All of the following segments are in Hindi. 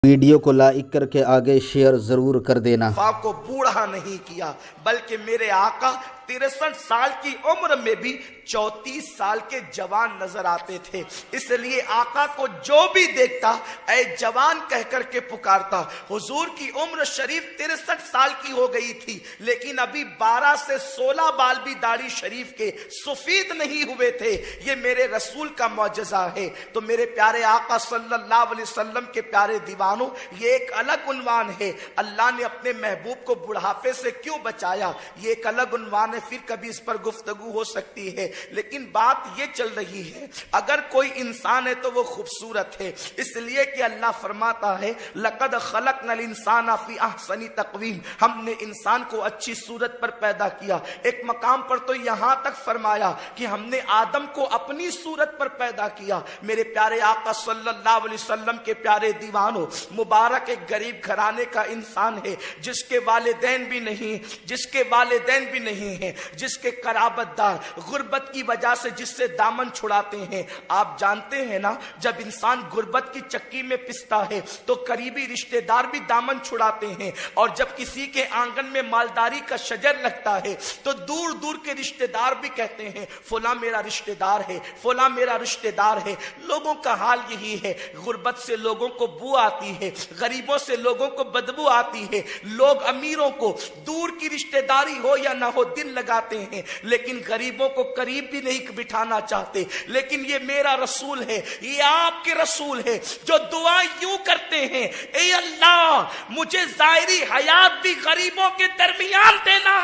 वीडियो को लाइक करके आगे शेयर जरूर कर देना। को बूढ़ा नहीं किया, बल्कि मेरे आका 63 साल की उम्र में भी 34 साल के जवान नजर आते थे। इसलिए आका को जो भी देखता ऐ जवान कह करके पुकारता। हुजूर की उम्र शरीफ 63 साल की हो गई थी, लेकिन अभी 12 से 16 बाल भी दाढ़ी शरीफ के सफेद नहीं हुए थे। ये मेरे रसूल का मौजज़ा है। तो मेरे प्यारे आका सल्लल्लाहु अलैहि वसल्लम के प्यारे दीवानों, ये एक अलग उन्वान है। अल्लाह ने अपने महबूब को बुढ़ापे से क्यों बचाया, ये एक अलग उन्वान है, फिर कभी इस पर गुफ्तगू हो सकती है। लेकिन बात ये चल रही है, अगर कोई इंसान है तो वो खूबसूरत है, इसलिए कि अल्लाह फरमाता है लक़द खलक़नल इंसाना फी अहसनी तक़वीम, हमने इंसान को अच्छी सूरत पर पैदा किया। एक मकाम पर तो यहां तक फरमाया कि हमने आदम को अपनी सूरत पर पैदा किया। मेरे प्यारे आका सल्लल्लाहु अलैहि वसल्लम के प्यारे दीवानों, मुबारक एक गरीब घराने का इंसान है, जिसके वालिदैन भी नहीं, जिसके वालिदैन भी नहीं है, जिसके कराबतदार गुर्बत की वजह से जिससे दामन छुड़ाते हैं। आप जानते हैं ना, जब इंसान गुर्बत की चक्की में पिसता है तो करीबी रिश्तेदार भी दामन छुड़ाते हैं, और जब किसी के आंगन में मालदारी का शजर लगता है तो दूर दूर के रिश्तेदार भी कहते हैं फला मेरा रिश्तेदार है, फला मेरा रिश्तेदार है। लोगों का हाल यही है, गुर्बत से लोगों को बू आती है, गरीबों से लोगों को बदबू आती है। लोग अमीरों को दूर की रिश्तेदारी हो या ना हो दिल लगाते हैं, लेकिन गरीबों को करीब भी नहीं बिठाना चाहते। लेकिन ये मेरा रसूल है, ये आपके रसूल है, जो दुआ यूं करते हैं, ए अल्लाह मुझे जाहिरी हयात भी गरीबों के दरमियान देना,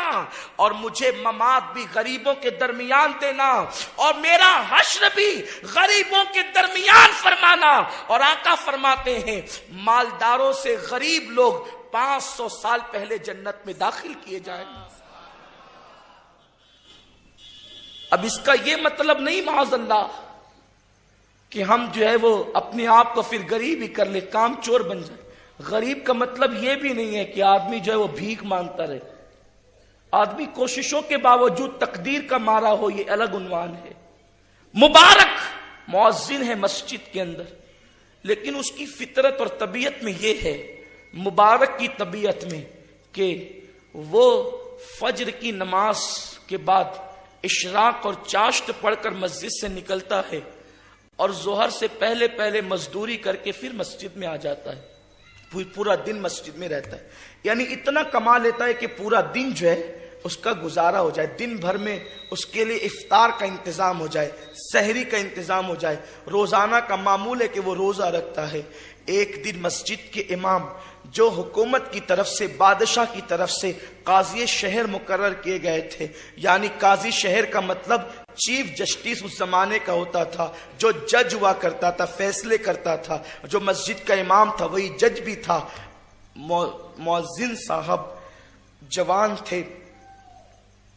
और मुझे ममात भी गरीबों के दरमियान देना, और मेरा हश्र भी गरीबों के दरमियान फरमाना। और आका फरमाते हैं मालदारों से गरीब लोग 500 साल पहले जन्नत में दाखिल किए जाएंगे। अब इसका यह मतलब नहीं माज़अल्लाह कि हम जो है वो अपने आप को फिर गरीब ही कर ले, काम चोर बन जाए। गरीब का मतलब यह भी नहीं है कि आदमी जो है वो भीख मांगता रहे। आदमी कोशिशों के बावजूद तकदीर का मारा हो, यह अलग उन्वान है। मुबारक मुअज्जिन है मस्जिद के अंदर, लेकिन उसकी फितरत और तबीयत में यह है, मुबारक की तबीयत में, कि वो फज्र की नमाज के बाद इशराक और चाश्त पढ़कर मस्जिद से निकलता है और जोहर से पहले पहले मजदूरी करके फिर मस्जिद में आ जाता है। पूरा दिन मस्जिद में रहता है, यानी इतना कमा लेता है कि पूरा दिन जो है उसका गुजारा हो जाए, दिन भर में उसके लिए इफ्तार का इंतजाम हो जाए, सहरी का इंतजाम हो जाए। रोजाना का मामूल है कि वो रोजा रखता है। एक दिन मस्जिद के इमाम, जो हुकूमत की तरफ से, बादशाह की तरफ से काजी शहर मुकर्रर किए गए थे, यानी काजी शहर का मतलब चीफ जस्टिस उस जमाने का होता था, जो जज हुआ करता था, फैसले करता था। जो मस्जिद का इमाम था वही जज भी था। मुअज्जिन साहब जवान थे,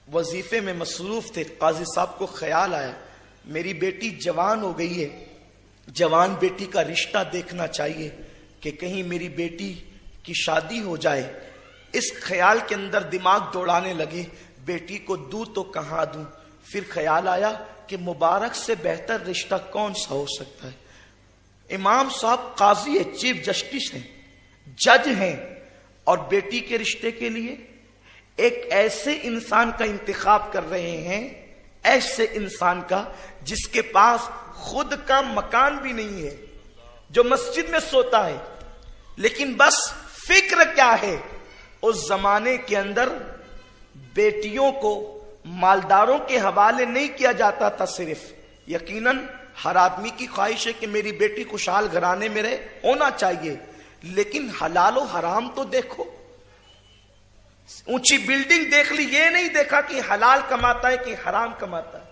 वजीफे में मसरूफ थे। काजी साहब को ख्याल आया मेरी बेटी जवान हो गई है, जवान बेटी का रिश्ता देखना चाहिए कि कहीं मेरी बेटी की शादी हो जाए। इस ख्याल के अंदर दिमाग दौड़ाने लगे, बेटी को दूं तो कहां दूं। फिर ख्याल आया कि मुबारक से बेहतर रिश्ता कौन सा हो सकता है। इमाम साहब काजी है, चीफ जस्टिस हैं, जज हैं, और बेटी के रिश्ते के लिए एक ऐसे इंसान का इंतखाब कर रहे हैं, ऐसे इंसान का जिसके पास खुद का मकान भी नहीं है, जो मस्जिद में सोता है। लेकिन बस फिक्र क्या है, उस जमाने के अंदर बेटियों को मालदारों के हवाले नहीं किया जाता था सिर्फ। यकीनन हर आदमी की ख्वाहिश है कि मेरी बेटी खुशहाल घराने में रहे, होना चाहिए, लेकिन हलाल और हराम तो देखो। ऊंची बिल्डिंग देख ली, ये नहीं देखा कि हलाल कमाता है कि हराम कमाता है।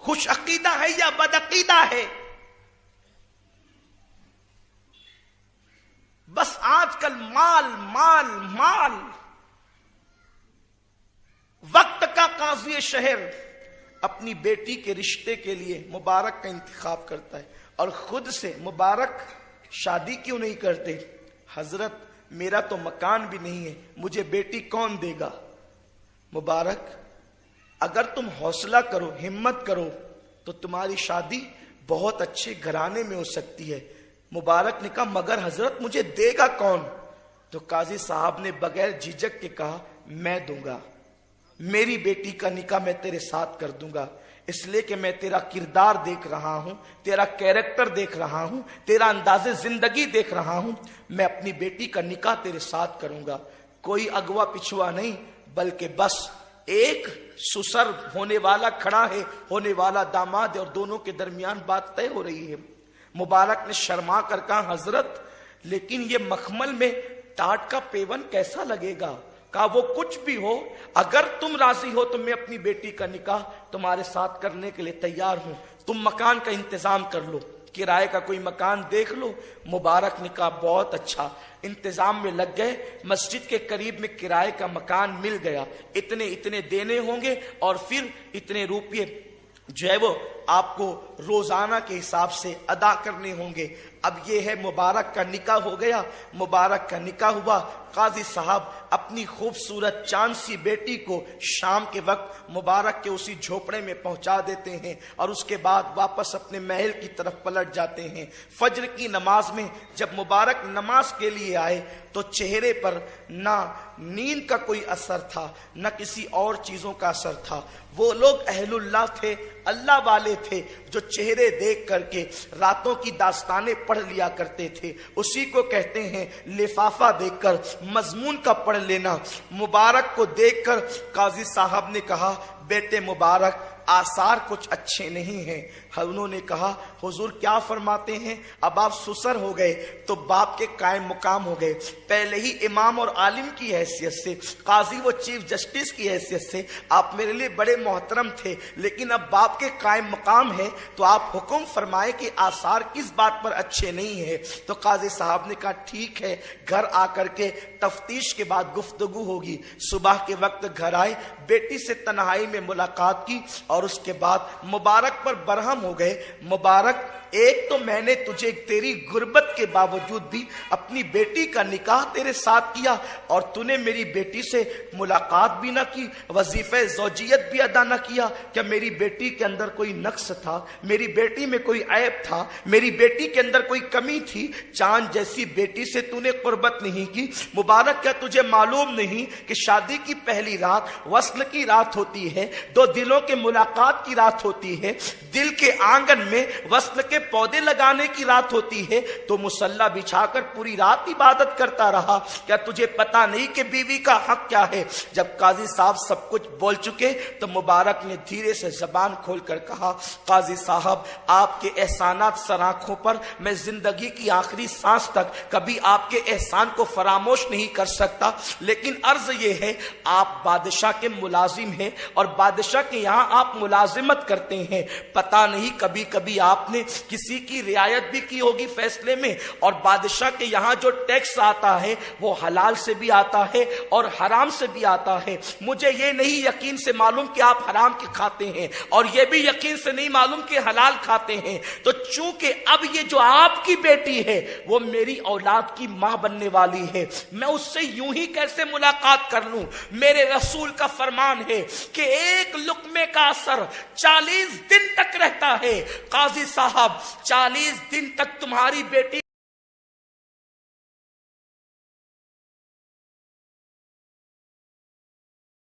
खुश अकीदा है या बदअकीदा है, बस आजकल माल माल माल। वक्त का काजी शहर अपनी बेटी के रिश्ते के लिए मुबारक का इंतखाब करता है, और खुद से मुबारक शादी क्यों नहीं करते? हजरत मेरा तो मकान भी नहीं है, मुझे बेटी कौन देगा? मुबारक अगर तुम हौसला करो, हिम्मत करो, तो तुम्हारी शादी बहुत अच्छे घराने में हो सकती है। मुबारक ने कहा मगर हजरत मुझे देगा कौन? तो काजी साहब ने बगैर झिझक के कहा मैं दूंगा, मेरी बेटी का निकाह मैं तेरे साथ कर दूंगा, इसलिए कि मैं तेरा किरदार देख रहा हूं, तेरा कैरेक्टर देख रहा हूं, तेरा अंदाजे जिंदगी देख रहा हूं, मैं अपनी बेटी का निकाह तेरे साथ करूंगा। कोई अगवा पिछुआ नहीं, बल्कि बस एक सुसर होने वाला खड़ा है, होने वाला दामाद है, और दोनों के दरमियान बात तय हो रही है। मुबारक ने शर्मा कर कहा हजरत लेकिन ये मखमल में टाट का पेवन कैसा लगेगा? कहा वो कुछ भी हो, अगर तुम राजी हो तो मैं अपनी बेटी का निकाह तुम्हारे साथ करने के लिए तैयार हूं। तुम मकान का इंतजाम कर लो, किराए का कोई मकान देख लो। मुबारक ने कहा बहुत अच्छा। इंतजाम में लग गए, मस्जिद के करीब में किराए का मकान मिल गया। इतने इतने देने होंगे और फिर इतने रुपये जो है वो आपको रोजाना के हिसाब से अदा करने होंगे। अब ये है मुबारक का निकाह हो गया। मुबारक का निकाह हुआ। काजी साहब अपनी खूबसूरत चांद सी बेटी को शाम के वक्त मुबारक के उसी झोपड़े में पहुंचा देते हैं और उसके बाद वापस अपने महल की तरफ पलट जाते हैं। फज्र की नमाज में जब मुबारक नमाज के लिए आए तो चेहरे पर ना नींद का कोई असर था, न किसी और चीजों का असर था। वो लोग अहलुल्लाह थे, अल्लाह वाले थे, जो चेहरे देख करके रातों की दास्तानें पढ़ लिया करते थे। उसी को कहते हैं लिफाफा देखकर मजमून का पढ़ लेना। मुबारक को देखकर काजी साहब ने कहा बेटे मुबारक आसार कुछ अच्छे नहीं हैं। उन्होंने कहा हुजूर क्या फरमाते हैं? अब आप सुसर हो गए तो बाप के कायम मुकाम हो गए। पहले ही इमाम और आलिम की हैसियत से, काजी वो चीफ जस्टिस की हैसियत से आप मेरे लिए बड़े मोहतरम थे, लेकिन अब बाप के कायम मुकाम है तो आप हुक्म फरमाए कि आसार किस बात पर अच्छे नहीं है। तो काजी साहब ने कहा ठीक है, घर आकर के तफ्तीश के बाद गुफ्तगू होगी। सुबह के वक्त घर आए, बेटी से तन्हाई में मुलाकात की और उसके बाद मुबारक पर बरहम हो गए। मुबारक एक तो मैंने तुझे तेरी गुर्बत के बावजूद भी अपनी बेटी का निकाह तेरे साथ किया और तूने मेरी बेटी से मुलाकात भी ना की, वजीफे ज़ौजियत भी अदा ना किया। क्या मेरी बेटी के अंदर कोई नक्स था? मेरी बेटी में कोई ऐब था? मेरी बेटी के अंदर कोई कमी थी? चांद जैसी बेटी से तूने कुर्बत नहीं की। मुबारक क्या तुझे मालूम नहीं कि शादी की पहली रात वस्ल की रात होती है, दो दिलों के मुलाकात की रात होती है, दिल के आंगन में वस्ल के पौधे लगाने की रात होती है। तो मुसल्ला बिछाकर पूरी रात इबादत करता रहा। क्या तुझे पता नहीं कि बीवी का हक क्या है? जब काजी साहब सब कुछ बोल चुके तो मुबारक ने धीरे से जबान खोलकर कहा काजी साहब आपके एहसानात सराखों पर मैं जिंदगी की आखिरी सांस तक कभी आपके एहसान को फरामोश नहीं कर सकता, लेकिन अर्ज ये है आप बादशाह के मुलाजिम हैं और बादशाह के यहाँ आप मुलाजिमत करते हैं। पता नहीं कभी कभी आपने किसी की रियायत भी की होगी फैसले में, और बादशाह के यहाँ जो टैक्स आता है वो हलाल से भी आता है और हराम से भी आता है। मुझे ये नहीं यकीन से मालूम कि आप हराम के खाते हैं और ये भी यकीन से नहीं मालूम कि हलाल खाते हैं। तो चूंकि अब ये जो आपकी बेटी है वो मेरी औलाद की मां बनने वाली है, मैं उससे यूं ही कैसे मुलाकात कर लूं? मेरे रसूल का फरमान है कि एक लुक्मे का असर 40 दिन तक रहता है। काजी साहब 40 दिन तक तुम्हारी बेटी